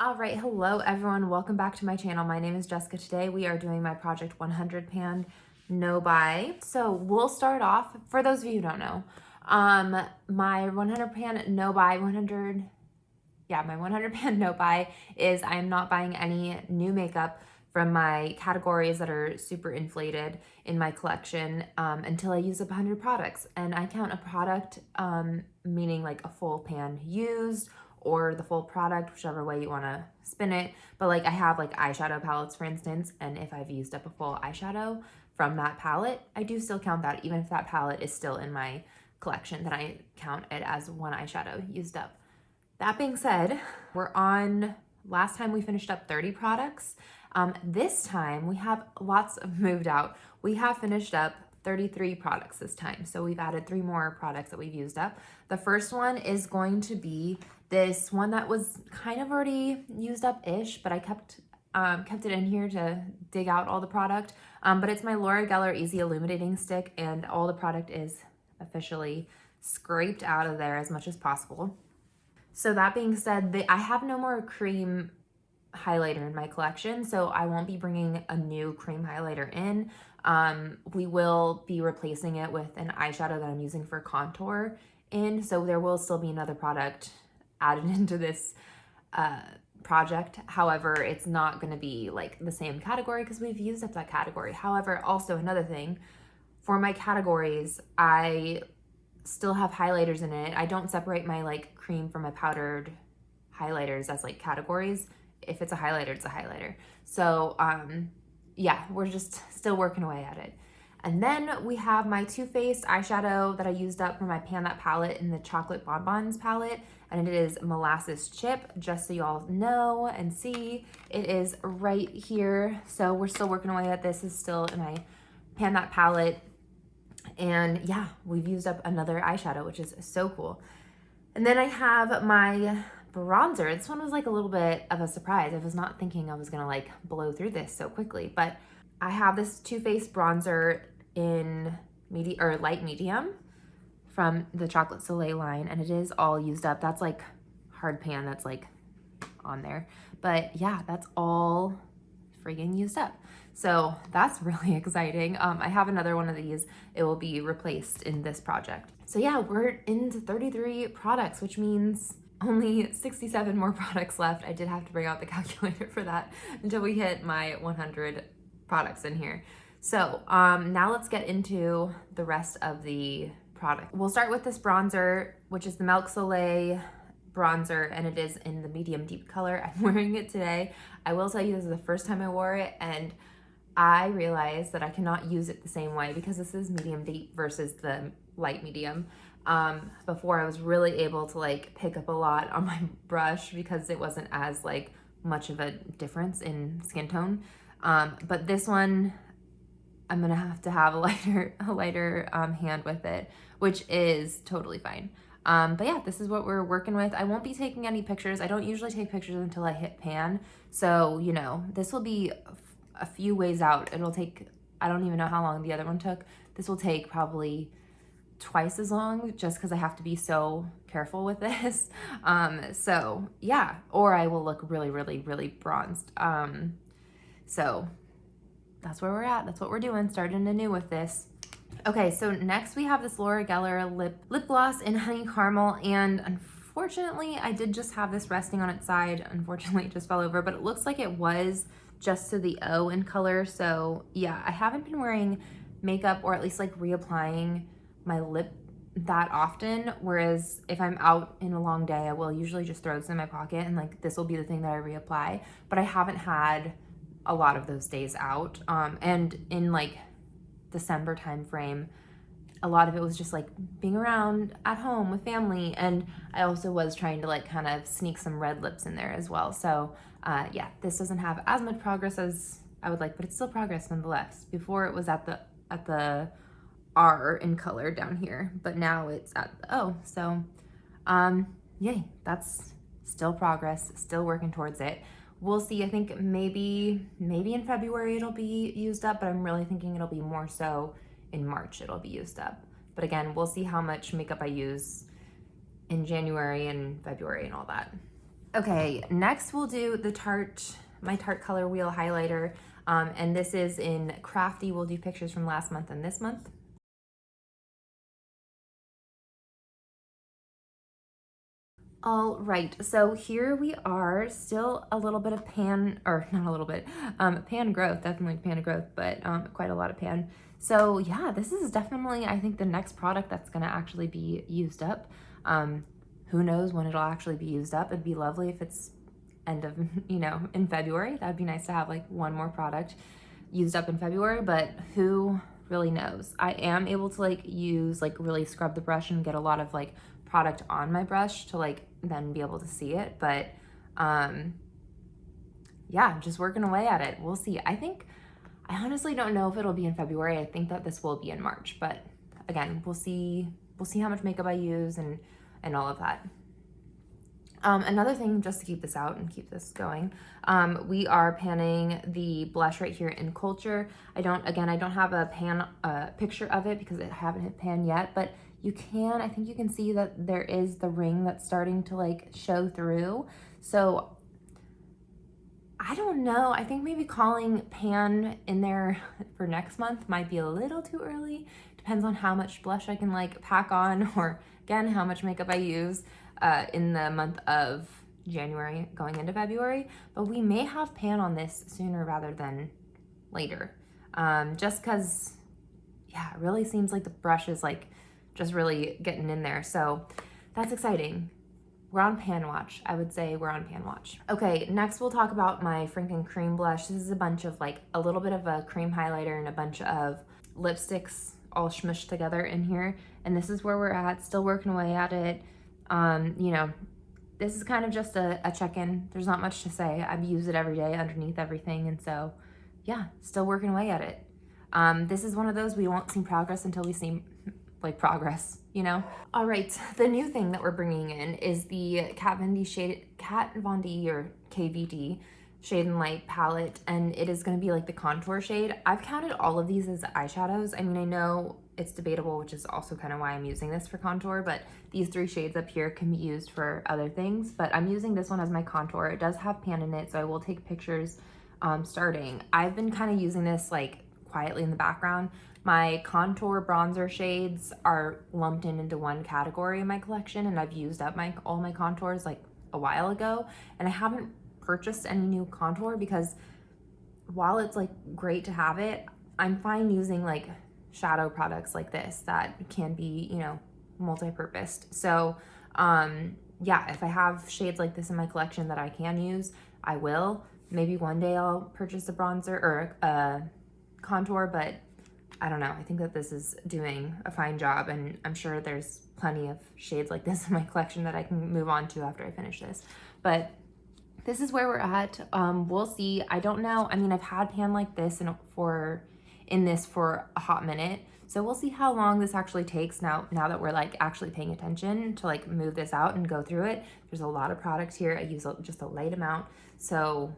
All right, hello everyone. Welcome back to my channel. My name is Jessica. Today we are doing my Project 100 pan no buy. So we'll start off, for those of you who don't know, my 100 pan no buy, my 100 pan no buy is I am not buying any new makeup from my categories that are super inflated in my collection until I use up 100 products. And I count a product, meaning like a full pan used or the full product, whichever way you want to spin it. But like I have like eyeshadow palettes, for instance, and if I've used up a full eyeshadow from that palette, I do still count that, even if that palette is still in my collection, then I count it as one eyeshadow used up. That being said, last time we finished up 30 products. This time we have lots of moved out. We have finished up 33 products this time. So we've added 3 more products that we've used up. The first one is going to be this one that was kind of already used up-ish, but I kept it in here to dig out all the product. But it's my Laura Geller Easy Illuminating Stick, and all the product is officially scraped out of there as much as possible. So that being said, I have no more cream highlighter in my collection, so I won't be bringing a new cream highlighter in. We will be replacing it with an eyeshadow that I'm using for contour in, so there will still be another product added into this project. However, it's not going to be like the same category because we've used up that category. However, also another thing, for my categories, I still have highlighters in it. I don't separate my like cream from my powdered highlighters as like categories. If it's a highlighter, it's a highlighter. So yeah, we're just still working away at it. And then we have my Too Faced eyeshadow that I used up for my Pan That palette in the Chocolate Bonbons palette, and it is Molasses Chip, just so y'all know and see. It is right here. So we're still working away at this. It's still in my Pan That palette. And yeah, we've used up another eyeshadow, which is so cool. And then I have my bronzer. This one was like a little bit of a surprise. I was not thinking I was gonna like blow through this so quickly, but I have this Too Faced bronzer in light medium from the Chocolate Soleil line, and it is all used up. That's like hard pan that's like on there. But yeah, that's all friggin' used up. So that's really exciting. I have another one of these. It will be replaced in this project. So yeah, we're into 33 products, which means only 67 more products left. I did have to bring out the calculator for that until we hit my 100 products in here. So now let's get into the rest of the product. We'll start with this bronzer, which is the Milk Soleil bronzer, and it is in the medium deep color. I'm wearing it today. I will tell you, this is the first time I wore it, and I realized that I cannot use it the same way because this is medium deep versus the light medium. Before I was really able to like pick up a lot on my brush because it wasn't as like much of a difference in skin tone. But this one, I'm gonna have to have a lighter hand with it, which is totally fine. But yeah, this is what we're working with. I won't be taking any pictures. I don't usually take pictures until I hit pan. So, you know, this will be a few ways out. It'll take, I don't even know how long the other one took. This will take probably twice as long just because I have to be so careful with this. So yeah, or I will look really, really, really bronzed. So that's where we're at. That's what we're doing, starting anew with this. Okay, so next we have this Laura Geller lip gloss in Honey Caramel, and unfortunately I did just have this resting on its side. Unfortunately it just fell over, but it looks like it was just to the O in color. So yeah, I haven't been wearing makeup, or at least like reapplying my lip that often, whereas if I'm out in a long day, I will usually just throw this in my pocket, and like this will be the thing that I reapply, but I haven't had a lot of those days out. And in like December time frame, a lot of it was just like being around at home with family, and I also was trying to like kind of sneak some red lips in there as well. So yeah, this doesn't have as much progress as I would like, but it's still progress nonetheless. Before it was at the R in color down here, but now it's at the O. So yay, that's still progress, still working towards it. We'll see. I think maybe in February it'll be used up, but I'm really thinking it'll be more so in March it'll be used up. But again, we'll see how much makeup I use in January and February and all that. Okay, next we'll do the my Tarte Color Wheel highlighter. And this is in Crafty. We'll do pictures from last month and this month. All right, so here we are, still a little bit of pan, or not a little bit, pan growth, definitely pan growth, but quite a lot of pan. So yeah, this is definitely, I think, the next product that's gonna actually be used up. Who knows when it'll actually be used up. It'd be lovely if it's end of, in February. That'd be nice to have like one more product used up in February, but who really knows. I am able to really scrub the brush and get a lot of like product on my brush to like then be able to see it. But yeah, just working away at it. We'll see. I honestly don't know if it'll be in February. I think that this will be in March, but again, we'll see how much makeup I use and all of that. Another thing, just to keep this out and keep this going, we are panning the blush right here in Culture. I don't have a pan picture of it because I haven't hit pan yet, but I think you can see that there is the ring that's starting to like show through. So I don't know. I think maybe calling pan in there for next month might be a little too early. Depends on how much blush I can like pack on, or again, how much makeup I use in the month of January going into February. But we may have pan on this sooner rather than later. Just because, yeah, it really seems like the brush is like just really getting in there. So that's exciting. We're on pan watch. I would say we're on pan watch. Okay, next we'll talk about my Franken cream blush. This is a bunch of like a little bit of a cream highlighter and a bunch of lipsticks all smushed together in here. And this is where we're at, still working away at it. This is kind of just a check-in. There's not much to say. I use it every day underneath everything. And so yeah, still working away at it. This is one of those we won't see progress until we see like progress, All right, the new thing that we're bringing in is the Kat Von D or KVD Shade and Light palette, and it is going to be like the contour shade. I've counted all of these as eyeshadows. I mean, I know it's debatable, which is also kind of why I'm using this for contour, but these 3 shades up here can be used for other things, but I'm using this one as my contour. It does have pan in it, so I will take pictures starting. I've been kind of using this like quietly in the background. My contour bronzer shades are lumped into one category in my collection, and I've used up all my contours like a while ago, and I haven't purchased any new contour because while it's like great to have it, I'm fine using like shadow products like this that can be, multi-purposed. So yeah, if I have shades like this in my collection that I can use, I will. Maybe one day I'll purchase a bronzer or a contour, but I don't know. I think that this is doing a fine job, and I'm sure there's plenty of shades like this in my collection that I can move on to after I finish this. But this is where we're at. We'll see. I don't know. I mean, I've had pan like this in this for a hot minute. So we'll see how long this actually takes now that we're like actually paying attention to like move this out and go through it. There's a lot of products here. I use just a light amount. So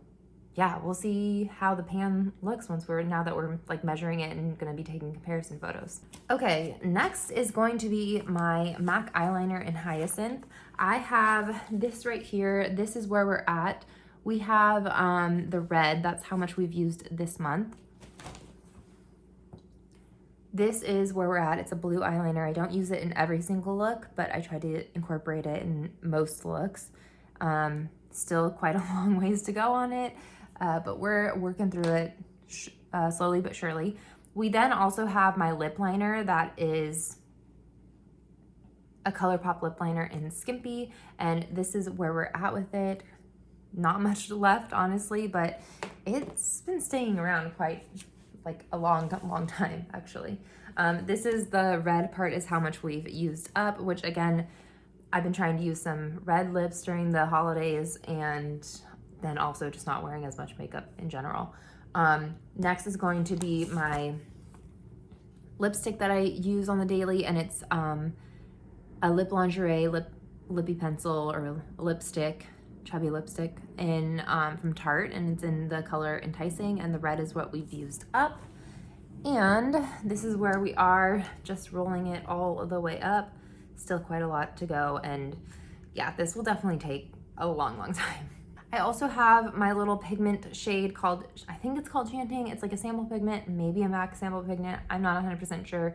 yeah, we'll see how the pan looks now that we're like measuring it and gonna be taking comparison photos. Okay, next is going to be my MAC eyeliner in Hyacinth. I have this right here. This is where we're at. We have the red, that's how much we've used this month. This is where we're at. It's a blue eyeliner. I don't use it in every single look, but I try to incorporate it in most looks. Still quite a long ways to go on it. But we're working through it slowly but surely. We then also have my lip liner that is a ColourPop lip liner in Skimpy, and this is where we're at with it. Not much left, honestly, but it's been staying around quite like a long time, actually. This is the red part is how much we've used up, which again, I've been trying to use some red lips during the holidays and then also just not wearing as much makeup in general. Next is going to be my lipstick that I use on the daily, and it's a lip lingerie lippy pencil or lipstick, chubby lipstick in from Tarte, and it's in the color Enticing, and the red is what we've used up. And this is where we are, just rolling it all the way up. Still quite a lot to go, and yeah, this will definitely take a long, long time. I also have my little pigment shade called, I think it's called Chanting. It's like a sample pigment, maybe a MAC sample pigment. I'm not 100% sure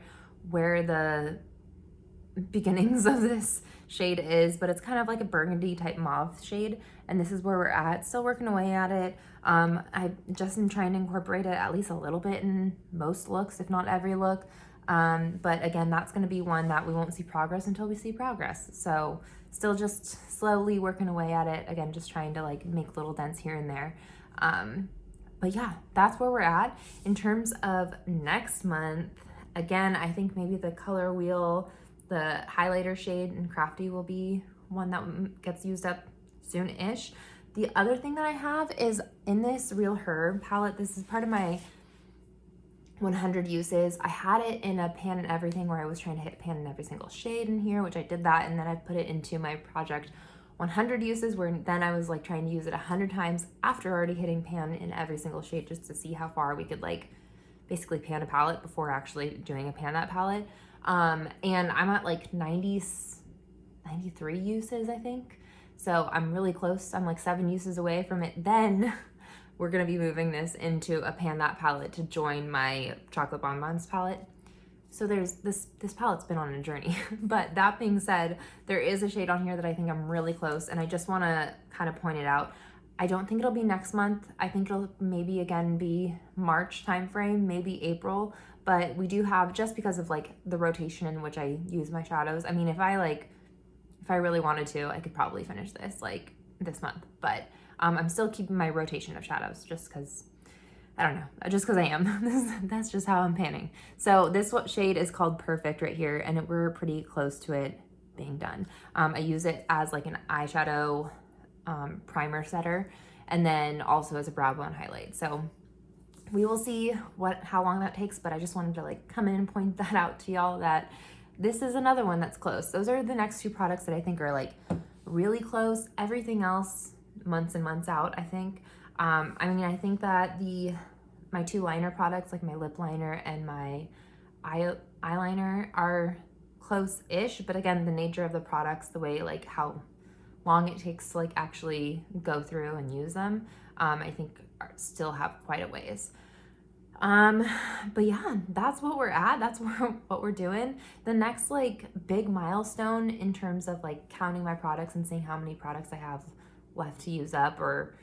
where the beginnings of this shade is, but it's kind of like a burgundy type mauve shade, and this is where we're at. Still working away at it. I just am trying to incorporate it at least a little bit in most looks, if not every look. But again, that's going to be one that we won't see progress until we see progress. So still just slowly working away at it. Again, just trying to like make little dents here and there. But yeah, that's where we're at. In terms of next month, again, I think maybe the color wheel, the highlighter shade in Crafty will be one that gets used up soon-ish. The other thing that I have is in this Real Herb palette, this is part of my 100 uses. I had it in a pan and everything where I was trying to hit pan in every single shade in here, which I did that, and then I put it into my project 100 uses where then I was like trying to use it 100 times after already hitting pan in every single shade just to see how far we could like basically pan a palette before actually doing a pan that palette. And I'm at like 93 uses, I think. So I'm really close. I'm like 7 uses away from it. Then we're gonna be moving this into a pan that palette to join my chocolate bonbons palette. So there's this palette's been on a journey. But that being said, there is a shade on here that I think I'm really close, and I just wanna kind of point it out. I don't think it'll be next month. I think it'll maybe again be March timeframe, maybe April, but we do have, just because of like the rotation in which I use my shadows. I mean, if I really wanted to, I could probably finish this like this month, but I'm still keeping my rotation of shadows just because, I don't know, just because I am. That's just how I'm panning. So this shade is called Perfect right here, and we're pretty close to it being done. I use it as like an eyeshadow primer setter, and then also as a brow bone highlight. So we will see how long that takes, but I just wanted to like come in and point that out to y'all that this is another one that's close. Those are the next 2 products that I think are like really close. Everything else, months and months out, I think. I mean, I think that my 2 liner products, like my lip liner and my eyeliner, are close-ish, but again, the nature of the products, the way like how long it takes to like actually go through and use them, I think still have quite a ways. But yeah, that's what we're at. That's what we're doing. The next like big milestone in terms of like counting my products and seeing how many products I have left to use up or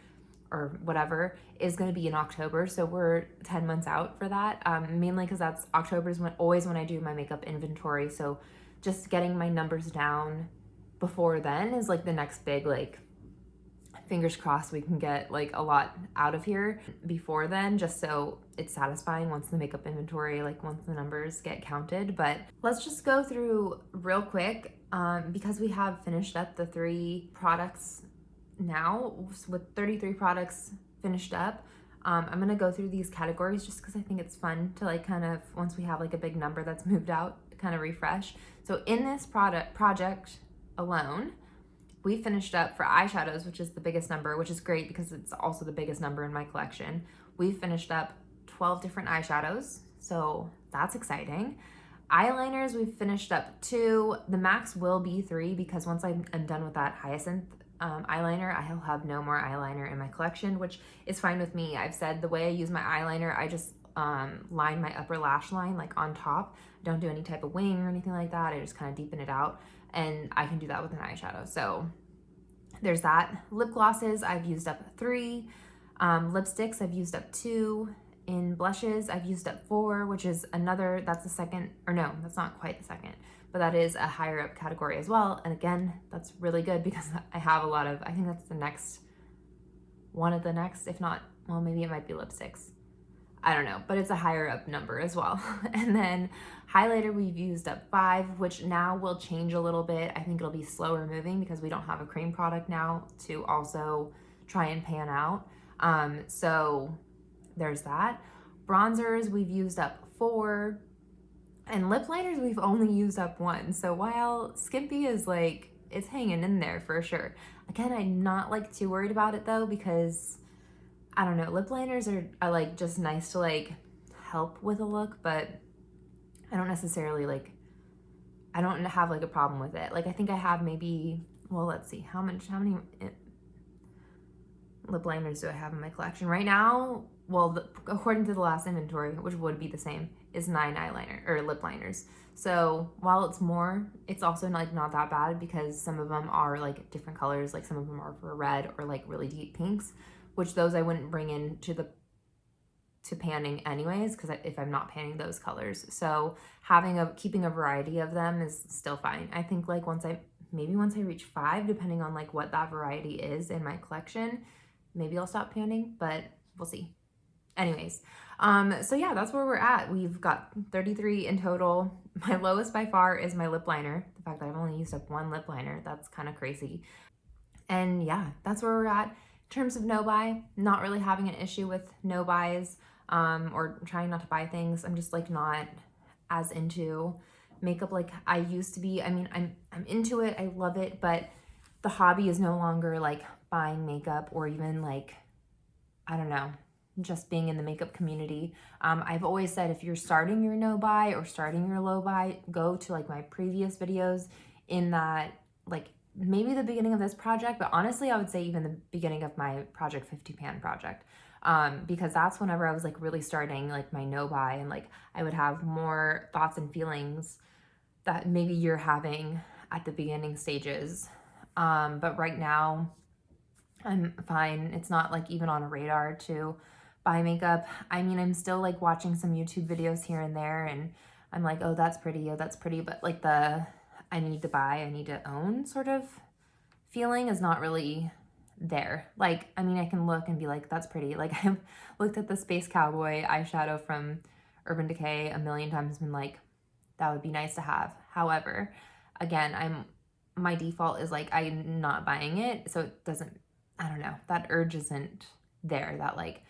whatever is going to be in October. So we're 10 months out for that. Mainly because that's October is always when I do my makeup inventory. So just getting my numbers down before then is like the next big, like, fingers crossed we can get like a lot out of here before then, just so it's satisfying once the makeup inventory, like once the numbers get counted. But let's just go through real quick, because we have finished up the 3 products now with 33 products finished up. I'm gonna go through these categories just because I think it's fun to like kind of, once we have like a big number that's moved out, kind of refresh. So in this project alone, we finished up for eyeshadows, which is the biggest number, which is great because it's also the biggest number in my collection. We finished up 12 different eyeshadows, so that's exciting. Eyeliners, we've finished up 2. The max will be 3 because once I'm done with that Hyacinth eyeliner, I'll have no more eyeliner in my collection, which is fine with me. I've said the way I use my eyeliner, I just line my upper lash line like on top. Don't do any type of wing or anything like that. I just kind of deepen it out, and I can do that with an eyeshadow. So there's that. Lip glosses, I've used up 3. Lipsticks, I've used up 2. In blushes, I've used up 4, which is another, that's the second, or no, that's not quite the second, but that is a higher up category as well. And again, that's really good because I have a lot of, I think that's the next, one of the next, if not, well, maybe it might be lipsticks. I don't know, but it's a higher up number as well. And then highlighter, we've used up 5, which now will change a little bit. I think it'll be slower moving because we don't have a cream product now to also try and pan out. So there's that. Bronzers, we've used up 4. And lip liners, we've only used up 1. So while Skimpy is like, it's hanging in there for sure. Again, I'm not like too worried about it though, because I don't know, lip liners are like just nice to like help with a look, but I don't necessarily like, I don't have like a problem with it. Like I think I have maybe, well, let's see, how many lip liners do I have in my collection? Right now, well, according to the last inventory, which would be the same, is 9 eyeliner or lip liners. So while it's more, it's also like not that bad because some of them are like different colors. Like some of them are for red or like really deep pinks, which those I wouldn't bring in to panning anyways, because if I'm not panning those colors. So keeping a variety of them is still fine. I think like once I reach 5, depending on like what that variety is in my collection, maybe I'll stop panning, but we'll see. Anyways, so yeah, that's where we're at. We've got 33 in total. My lowest by far is my lip liner. The fact that I've only used up 1 lip liner, that's kind of crazy. And yeah, that's where we're at. In terms of no buy, not really having an issue with no buys, or trying not to buy things. I'm just like not as into makeup like I used to be. I mean, I'm into it, I love it, but the hobby is no longer like buying makeup or even like, I don't know, just being in the makeup community. I've always said if you're starting your no buy or starting your low buy, go to like my previous videos in that, like maybe the beginning of this project, but honestly, I would say even the beginning of my project 50 pan project. Because that's whenever I was like really starting like my no buy, and like I would have more thoughts and feelings that maybe you're having at the beginning stages. But right now I'm fine. It's not like even on a radar to buy makeup. I mean, I'm still like watching some YouTube videos here and there, and I'm like, oh, that's pretty, but like the I need to buy, I need to own sort of feeling is not really there. Like, I mean, I can look and be like, that's pretty. Like, I've looked at the Space Cowboy eyeshadow from Urban Decay a million times and been like, that would be nice to have. However, again, my default is like, I'm not buying it. So it doesn't, I don't know, that urge isn't there. That like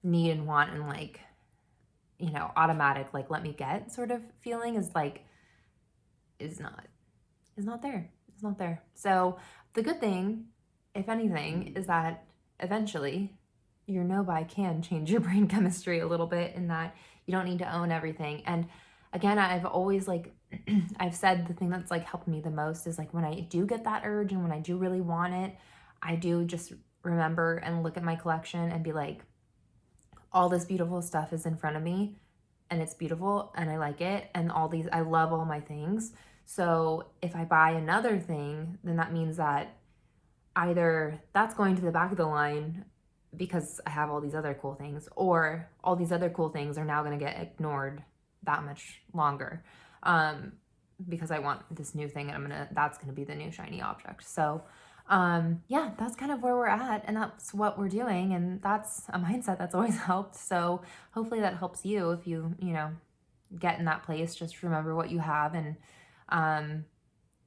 need and want and like, you know, automatic, like, let me get sort of feeling is like, is not there. It's not there. So the good thing, if anything, is that eventually your no buy can change your brain chemistry a little bit in that you don't need to own everything. And again, I've always like, I've said the thing that's like helped me the most is like when I do get that urge and when I do really want it, I do just remember and look at my collection and be like, all this beautiful stuff is in front of me and it's beautiful and I like it. And I love all my things. So if I buy another thing, then that means that either that's going to the back of the line because I have all these other cool things, or all these other cool things are now going to get ignored that much longer, because I want this new thing and that's going to be the new shiny object. So yeah, that's kind of where we're at, and that's what we're doing, and that's a mindset that's always helped. So hopefully that helps you if you know, get in that place. Just remember what you have, and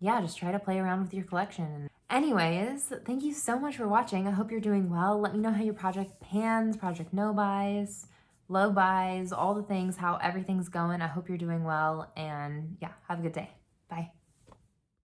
yeah, just try to play around with your collection. Anyways, thank you so much for watching. I hope you're doing well. Let me know how your project pans, project no buys, low buys, all the things, how everything's going. I hope you're doing well, and yeah, have a good day. Bye.